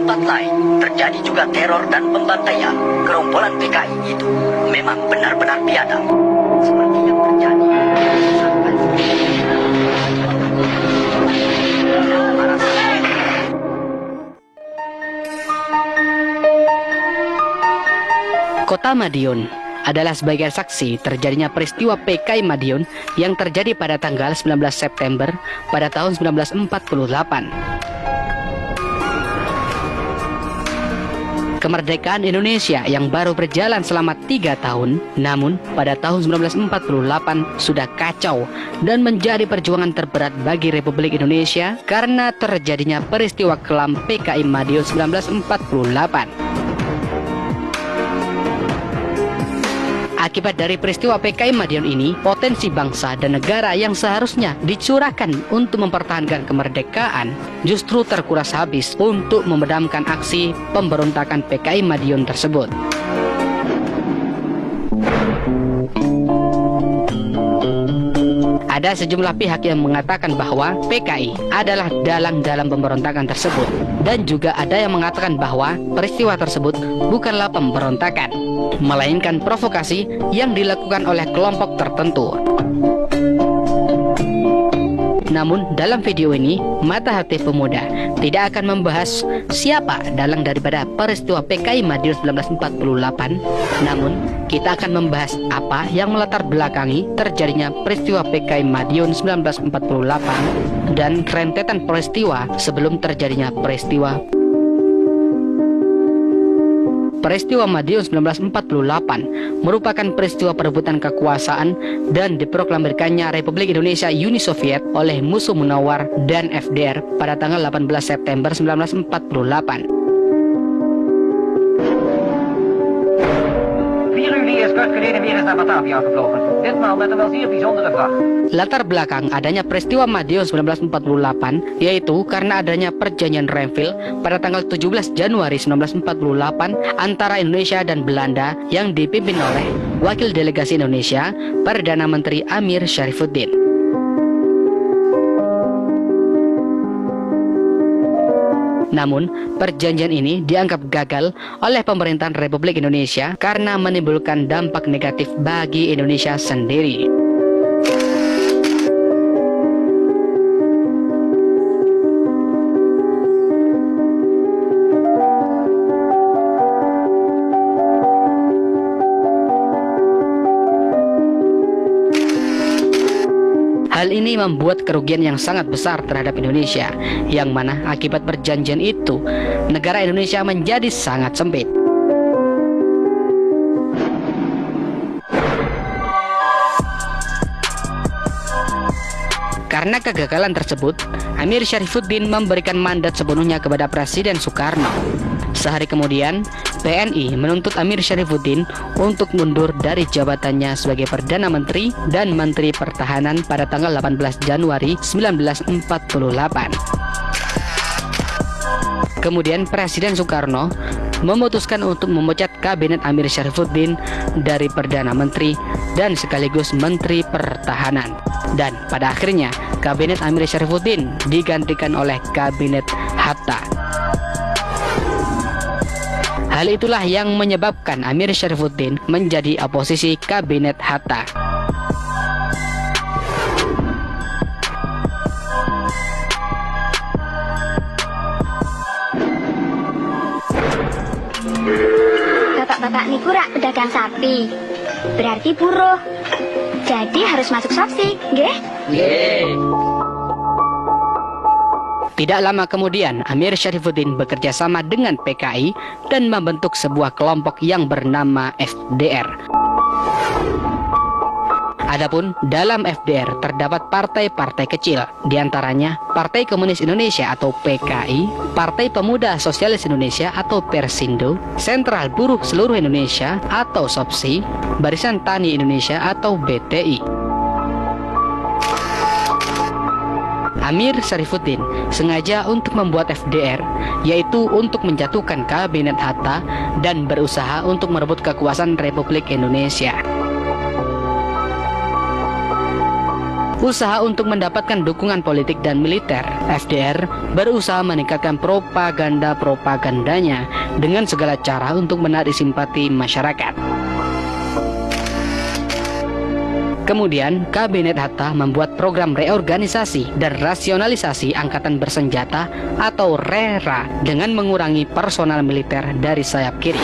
tempat lain terjadi juga teror dan pembantaian. Gerombolan PKI itu memang benar-benar biadab. Seperti yang terjadi Kota Madiun adalah sebagai saksi terjadinya peristiwa PKI Madiun yang terjadi pada tanggal 19 September pada tahun 1948. Kemerdekaan Indonesia yang baru berjalan selama 3 tahun, namun pada tahun 1948 sudah kacau dan menjadi perjuangan terberat bagi Republik Indonesia karena terjadinya peristiwa kelam PKI Madiun 1948. Akibat dari peristiwa PKI Madiun ini, potensi bangsa dan negara yang seharusnya dicurahkan untuk mempertahankan kemerdekaan justru terkuras habis untuk memadamkan aksi pemberontakan PKI Madiun tersebut. Ada sejumlah pihak yang mengatakan bahwa PKI adalah dalang dalam pemberontakan tersebut, dan juga ada yang mengatakan bahwa peristiwa tersebut bukanlah pemberontakan, melainkan provokasi yang dilakukan oleh kelompok tertentu. Namun dalam video ini, Mata Hati Pemuda tidak akan membahas siapa dalang daripada peristiwa PKI Madiun 1948, namun kita akan membahas apa yang melatar belakangi terjadinya peristiwa PKI Madiun 1948 dan rentetan peristiwa sebelum terjadinya peristiwa Madiun 1948 merupakan peristiwa perebutan kekuasaan dan diproklamirkannya Republik Indonesia Uni Soviet oleh musuh munawar dan FDR pada tanggal 18 September 1948. Latar belakang adanya peristiwa Madiun 1948 yaitu karena adanya perjanjian Renville pada tanggal 17 Januari 1948 antara Indonesia dan Belanda yang dipimpin oleh Wakil Delegasi Indonesia Perdana Menteri Amir Syarifuddin. Namun, perjanjian ini dianggap gagal oleh pemerintahan Republik Indonesia karena menimbulkan dampak negatif bagi Indonesia sendiri. Hal ini membuat kerugian yang sangat besar terhadap Indonesia, yang mana akibat perjanjian itu, negara Indonesia menjadi sangat sempit. Karena kegagalan tersebut, Amir Syarifuddin memberikan mandat sepenuhnya kepada Presiden Soekarno. Sehari kemudian, TNI menuntut Amir Syarifuddin untuk mundur dari jabatannya sebagai Perdana Menteri dan Menteri Pertahanan pada tanggal 18 Januari 1948. Kemudian Presiden Soekarno memutuskan untuk memecat Kabinet Amir Syarifuddin dari Perdana Menteri dan sekaligus Menteri Pertahanan. Dan pada akhirnya, Kabinet Amir Syarifuddin digantikan oleh Kabinet Hatta. Hal itulah yang menyebabkan Amir Syarifuddin menjadi oposisi Kabinet Hatta. Bapak-bapak niku rak pedagang sapi, berarti buruh. Jadi harus masuk saksi, nggih? Tidak lama kemudian, Amir Syarifuddin bekerja sama dengan PKI dan membentuk sebuah kelompok yang bernama FDR. Adapun dalam FDR terdapat partai-partai kecil, diantaranya Partai Komunis Indonesia atau PKI, Partai Pemuda Sosialis Indonesia atau Persindo, Sentral Buruh Seluruh Indonesia atau SOPSI, Barisan Tani Indonesia atau BTI. Amir Syarifuddin sengaja untuk membuat FDR, yaitu untuk menjatuhkan Kabinet Hatta dan berusaha untuk merebut kekuasaan Republik Indonesia. usaha untuk mendapatkan dukungan politik dan militer, FDR berusaha meningkatkan propagandanya dengan segala cara untuk menarik simpati masyarakat. Kemudian, Kabinet Hatta membuat program reorganisasi dan rasionalisasi angkatan bersenjata atau RERA dengan mengurangi personal militer dari sayap kiri.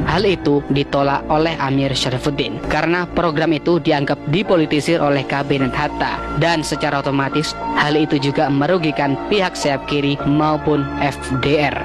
Hal itu ditolak oleh Amir Syarifuddin karena program itu dianggap dipolitisir oleh Kabinet Hatta, dan secara otomatis hal itu juga merugikan pihak sayap kiri maupun FDR.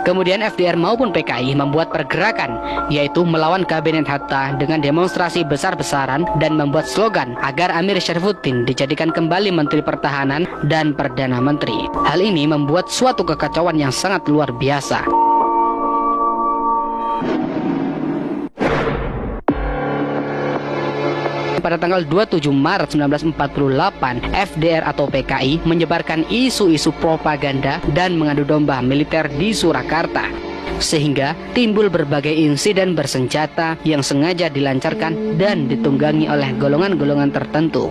Kemudian FDR maupun PKI membuat pergerakan, yaitu melawan Kabinet Hatta dengan demonstrasi besar-besaran dan membuat slogan agar Amir Syarifuddin dijadikan kembali Menteri Pertahanan dan Perdana Menteri. Hal ini membuat suatu kekacauan yang sangat luar biasa. Pada tanggal 27 Maret 1948, FDR atau PKI menyebarkan isu-isu propaganda dan mengadu domba militer di Surakarta, sehingga timbul berbagai insiden bersenjata yang sengaja dilancarkan dan ditunggangi oleh golongan-golongan tertentu.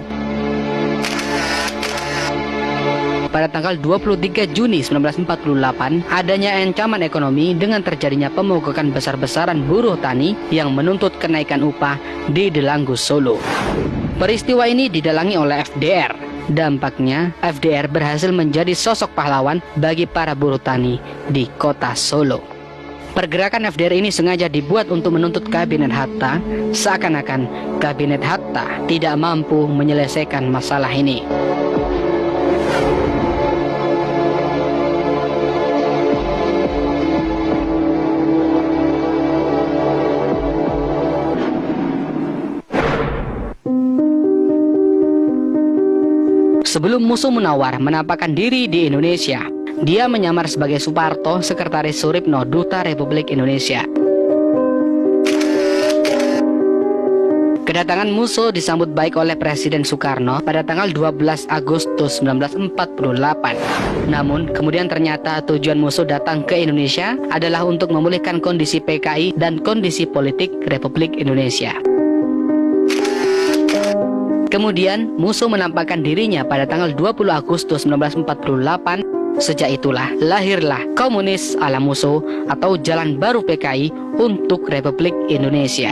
Pada tanggal 23 Juni 1948, adanya ancaman ekonomi dengan terjadinya pemogokan besar-besaran buruh tani yang menuntut kenaikan upah di Delanggu, Solo. Peristiwa ini didalangi oleh FDR. Dampaknya, FDR berhasil menjadi sosok pahlawan bagi para buruh tani di kota Solo. Pergerakan FDR ini sengaja dibuat untuk menuntut Kabinet Hatta, seakan-akan Kabinet Hatta tidak mampu menyelesaikan masalah ini. Sebelum Musuh Munawar menampakkan diri di Indonesia, dia menyamar sebagai Suparto, Sekretaris Suripno, Duta Republik Indonesia. Kedatangan Musuh disambut baik oleh Presiden Soekarno pada tanggal 12 Agustus 1948. Namun, kemudian ternyata tujuan Musuh datang ke Indonesia adalah untuk memulihkan kondisi PKI dan kondisi politik Republik Indonesia. Kemudian, Musuh menampakkan dirinya pada tanggal 20 Agustus 1948. Sejak itulah lahirlah Komunis ala Musuh atau Jalan Baru PKI untuk Republik Indonesia.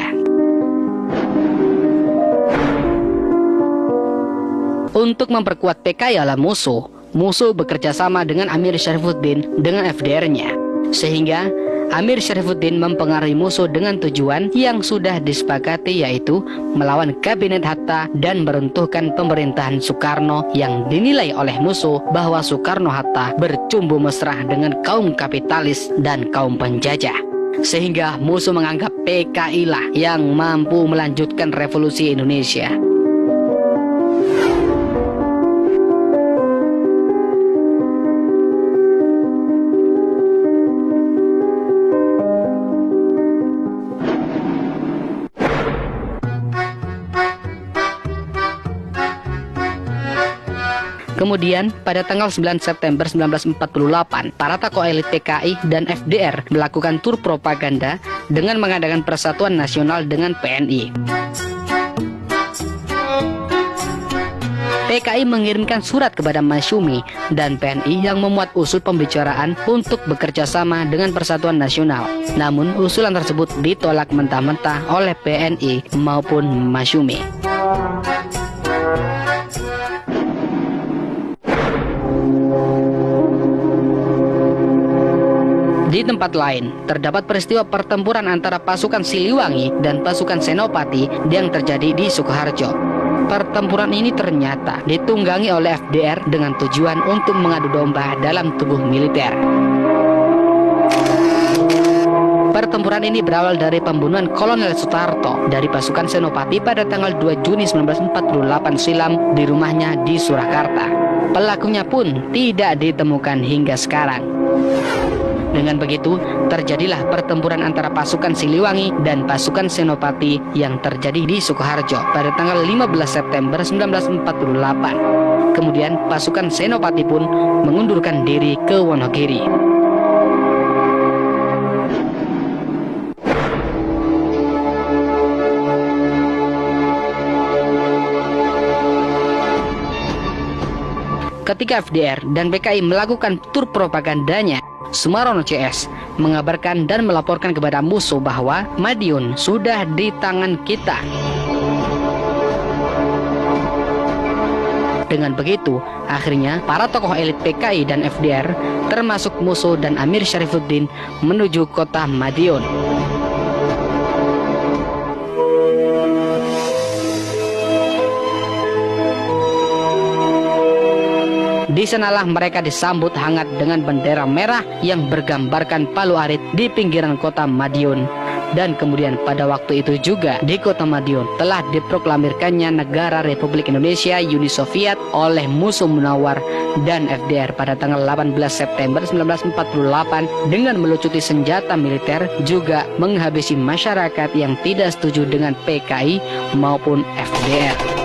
Untuk memperkuat PKI ala Musuh, Musuh bekerja sama dengan Amir Syarifuddin dengan FDR-nya, sehingga Amir Syarifuddin mempengaruhi Musuh dengan tujuan yang sudah disepakati, yaitu melawan Kabinet Hatta dan meruntuhkan pemerintahan Soekarno yang dinilai oleh Musuh bahwa Soekarno-Hatta bercumbu mesra dengan kaum kapitalis dan kaum penjajah. Sehingga Musuh menganggap PKI lah yang mampu melanjutkan revolusi Indonesia. Kemudian, pada tanggal 9 September 1948, para tokoh elit PKI dan FDR melakukan tur propaganda dengan mengadakan persatuan nasional dengan PNI. PKI mengirimkan surat kepada Masyumi dan PNI yang memuat usul pembicaraan untuk bekerja sama dengan Persatuan Nasional. Namun, usulan tersebut ditolak mentah-mentah oleh PNI maupun Masyumi. Di tempat lain, terdapat peristiwa pertempuran antara pasukan Siliwangi dan pasukan Senopati yang terjadi di Sukoharjo. Pertempuran ini ternyata ditunggangi oleh FDR dengan tujuan untuk mengadu domba dalam tubuh militer. Pertempuran ini berawal dari pembunuhan Kolonel Sutarto dari pasukan Senopati pada tanggal 2 Juni 1948 silam di rumahnya di Surakarta. Pelakunya pun tidak ditemukan hingga sekarang. Dengan begitu, terjadilah pertempuran antara pasukan Siliwangi dan pasukan Senopati yang terjadi di Sukoharjo pada tanggal 15 September 1948. Kemudian pasukan Senopati pun mengundurkan diri ke Wonogiri. Ketika FDR dan PKI melakukan tur propagandanya, Sumarrono CS mengabarkan dan melaporkan kepada musuh bahwa Madiun sudah di tangan kita. Dengan begitu, akhirnya para tokoh elit PKI dan FDR, termasuk musuh dan Amir Syarifuddin, menuju kota Madiun. Di sanalah mereka disambut hangat dengan bendera merah yang bergambarkan Palu Arit di pinggiran kota Madiun. Dan kemudian pada waktu itu juga di kota Madiun telah diproklamirkannya negara Republik Indonesia Uni Soviet oleh Musuh Munawar dan FDR pada tanggal 18 September 1948 dengan melucuti senjata militer, juga menghabisi masyarakat yang tidak setuju dengan PKI maupun FDR.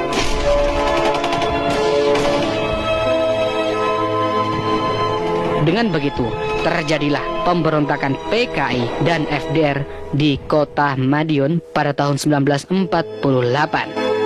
Dengan begitu, terjadilah pemberontakan PKI dan FDR di kota Madiun pada tahun 1948.